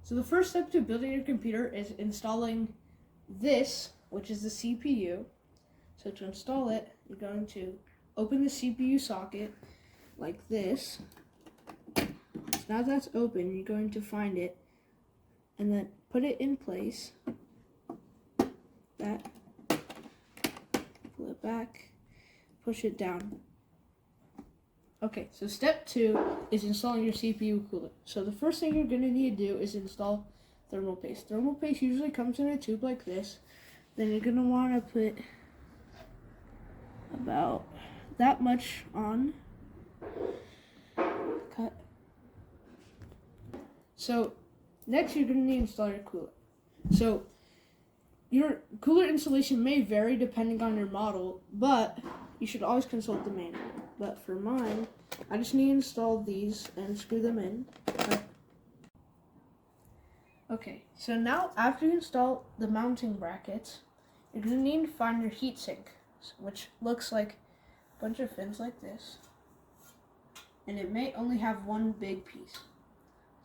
So the first step to building your computer is installing this, which is the CPU. So to install it, you're going to open the CPU socket like this. So now that's open, you're going to find it and then put it in place. That. Pull it back, push it down. Okay, so step 2 is installing your CPU cooler. So the first thing you're going to need to do is install thermal paste. Thermal paste usually comes in a tube like this. Then you're going to want to put about that much on. Cut. So next you're going to need to install your cooler. So your cooler installation may vary depending on your model, but you should always consult the manual. But for mine, I just need to install these and screw them in. Okay, so now after you install the mounting brackets, you're going to need to find your heatsink, which looks like a bunch of fins like this. And it may only have one big piece.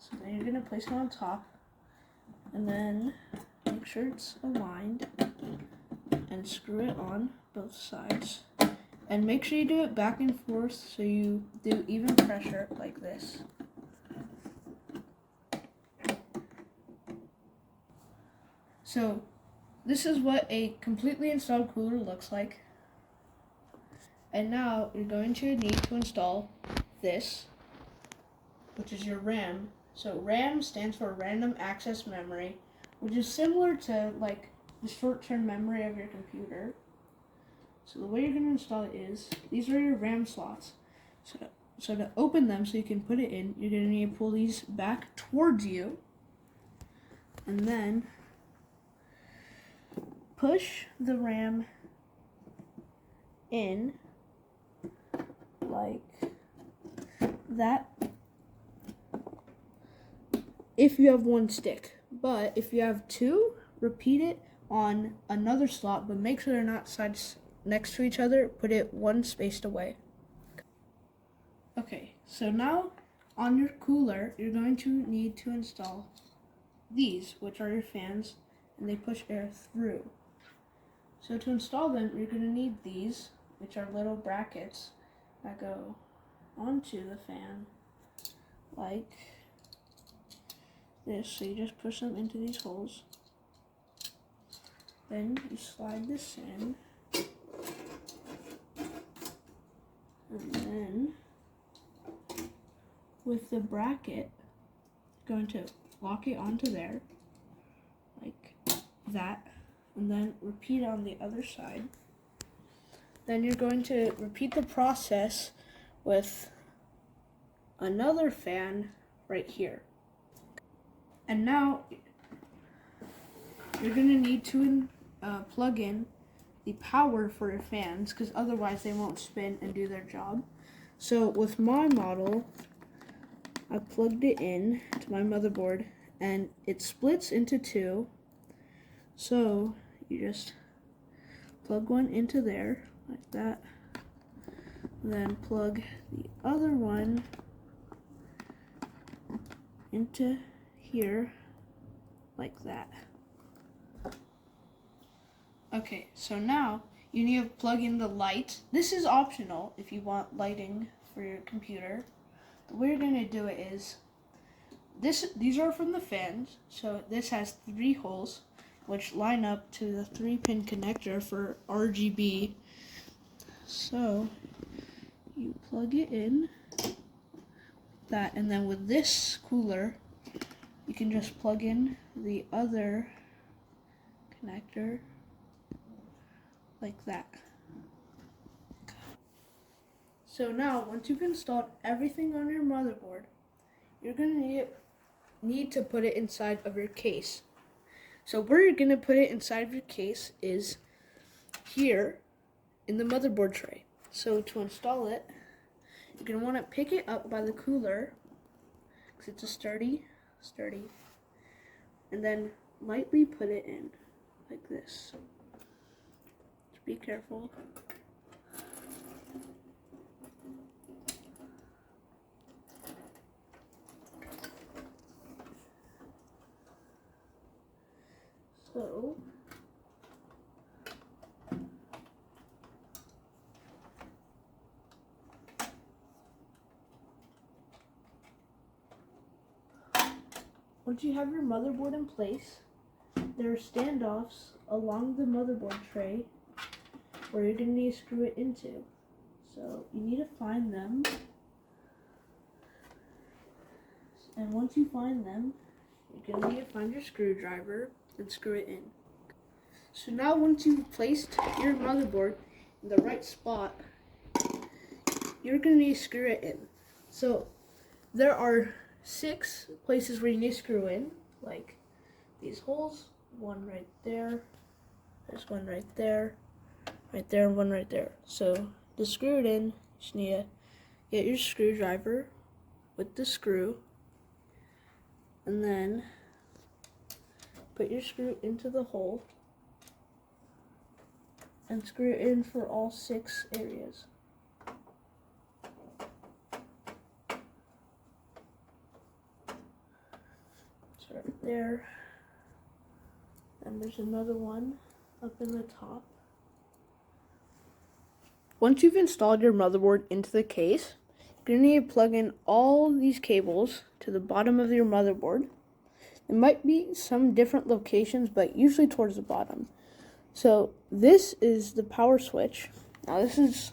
So then you're going to place it on top, and then make sure it's aligned, and screw it on both sides. And make sure you do it back and forth so you do even pressure like this. So this is what a completely installed cooler looks like. And now you're going to need to install this, which is your RAM. So RAM stands for Random Access Memory, which is similar to like the short-term memory of your computer. So the way you're going to install it is, these are your RAM slots. So to open them so you can put it in, you're going to need to pull these back towards you. And then push the RAM in like that. If you have one stick. But if you have two, repeat it on another slot, but make sure they're not sides next to each other. Put it one spaced away. Okay, so now on your cooler, you're going to need to install these, which are your fans, and they push air through. So to install them, you're going to need these, which are little brackets that go onto the fan like this. So you just push them into these holes. Then you slide this in. And then with the bracket, you're going to lock it onto there, like that, and then repeat on the other side. Then you're going to repeat the process with another fan right here. And now you're going to need to plug in the power for your fans, because otherwise they won't spin and do their job. So with my model, I plugged it in to my motherboard and it splits into two. So you just plug one into there like that, then plug the other one into here like that. Okay, so now you need to plug in the light. This is optional if you want lighting for your computer. The way you're going to do it is, these are from the fans. So this has 3 holes, which line up to the 3-pin connector for RGB. So you plug it in, that, and then with this cooler, you can just plug in the other connector like that. So now, once you've installed everything on your motherboard, you're going to need to put it inside of your case. So where you're going to put it inside of your case is here in the motherboard tray. So to install it, you're going to want to pick it up by the cooler, because it's a sturdy, and then lightly put it in like this. Just be careful. So once you have your motherboard in place, there are standoffs along the motherboard tray where you're going to need to screw it into. So you need to find them. And once you find them, you're going to need to find your screwdriver and screw it in. So now once you've placed your motherboard in the right spot, you're going to need to screw it in. So there are 6 places where you need to screw in, like these holes, one right there, there's one right there, and one right there. So to screw it in, you just need to get your screwdriver with the screw, and then put your screw into the hole and screw it in for all 6 areas. So right there, and there's another one up in the top. Once you've installed your motherboard into the case, you're going to need to plug in all these cables to the bottom of your motherboard. There might be some different locations, but usually towards the bottom. So this is the power switch. Now this is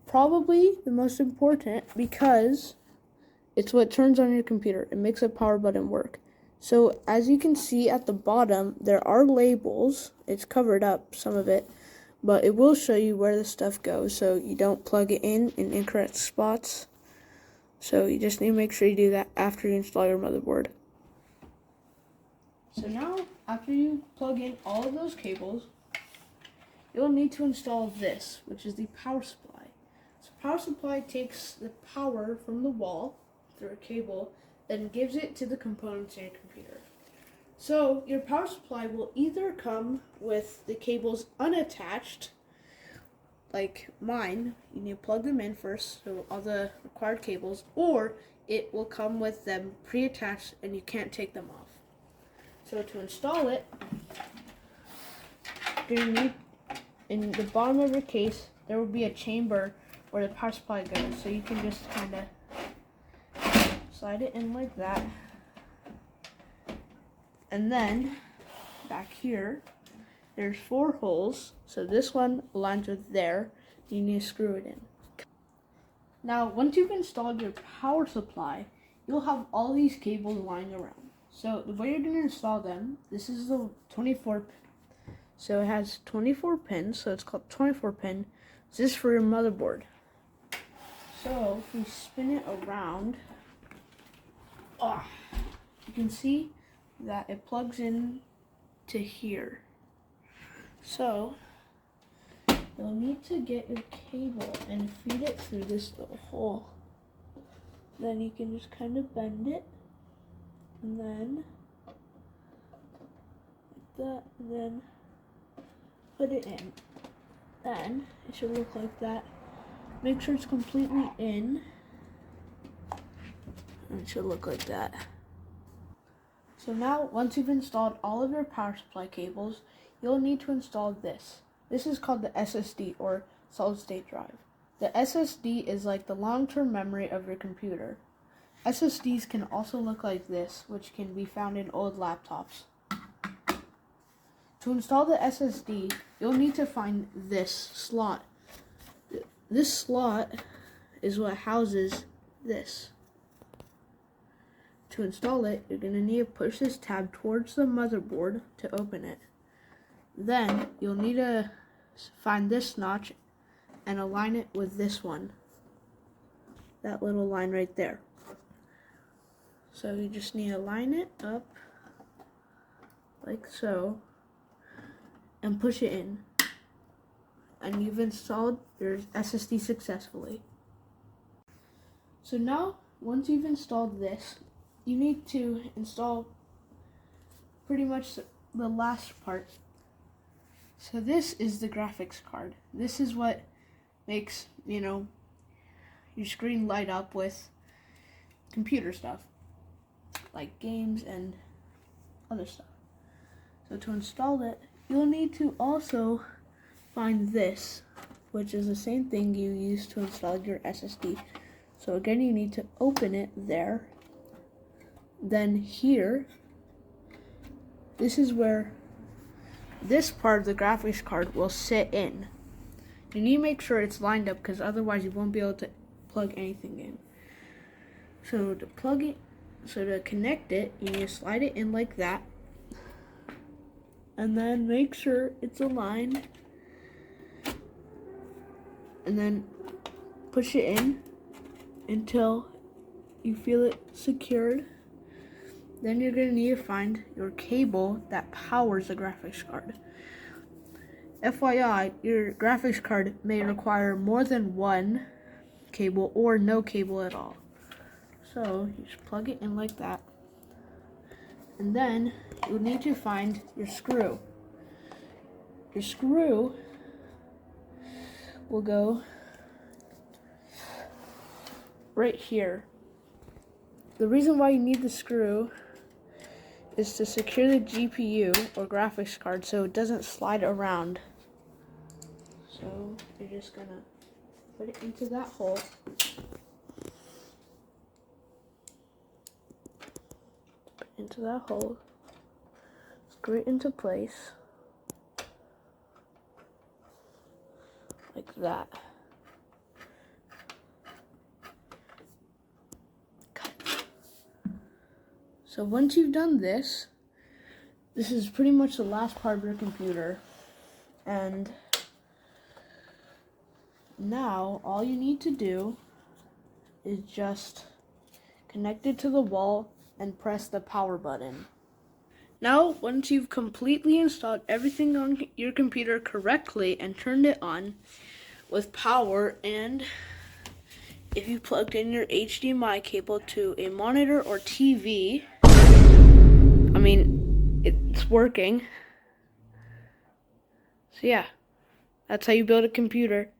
probably the most important because it's what turns on your computer. It makes a power button work. So as you can see at the bottom, there are labels. It's covered up, some of it, but it will show you where the stuff goes so you don't plug it in incorrect spots. So you just need to make sure you do that after you install your motherboard. So now, after you plug in all of those cables, you'll need to install this, which is the power supply. So power supply takes the power from the wall through a cable, then gives it to the components in your computer. So your power supply will either come with the cables unattached, like mine, you need to plug them in first, so all the required cables, or it will come with them pre-attached and you can't take them off. So to install it, you're going to need, in the bottom of your case, there will be a chamber where the power supply goes, so you can just kind of slide it in like that. And then back here, there's 4 holes. So this one aligns with there. You need to screw it in. Now, once you've installed your power supply, you'll have all these cables lying around. So the way you're going to install them, this is the 24 pin. So it has 24 pins, so it's called 24 pin. This is for your motherboard. So if we spin it around, you can see that it plugs in to here. So you'll need to get your cable and feed it through this little hole. Then you can just kind of bend it, and then like that, and then put it in. Then it should look like that. Make sure it's completely in, and it should look like that. So now, once you've installed all of your power supply cables, you'll need to install this. This is called the SSD, or solid state drive. The SSD is like the long-term memory of your computer. SSDs can also look like this, which can be found in old laptops. To install the SSD, you'll need to find this slot. This slot is what houses this. To install it, you're going to need to push this tab towards the motherboard to open it. Then you'll need to find this notch and align it with this one. That little line right there. So you just need to line it up like so and push it in. And you've installed your SSD successfully. So now, once you've installed this, you need to install pretty much the last part. So this is the graphics card. This is what makes, your screen light up with computer stuff, like games and other stuff. So to install it, you'll need to also find this, which is the same thing you use to install your SSD. So again, you need to open it there. Then here, this is where this part of the graphics card will sit in. You need to make sure it's lined up because otherwise you won't be able to plug anything in. So to connect it, you need to slide it in like that. And then make sure it's aligned. And then push it in until you feel it secured. Then you're going to need to find your cable that powers the graphics card. FYI, your graphics card may require more than one cable or no cable at all. So you just plug it in like that. And then you'll need to find your screw. Your screw will go right here. The reason why you need the screw is to secure the GPU or graphics card so it doesn't slide around. So you're just gonna put it into that hole. Put it into that hole. Screw it into place. Like that. So once you've done this, this is pretty much the last part of your computer. And now all you need to do is just connect it to the wall and press the power button. Now, once you've completely installed everything on your computer correctly and turned it on with power, and if you plugged in your HDMI cable to a monitor or TV, it's working. So yeah, that's how you build a computer.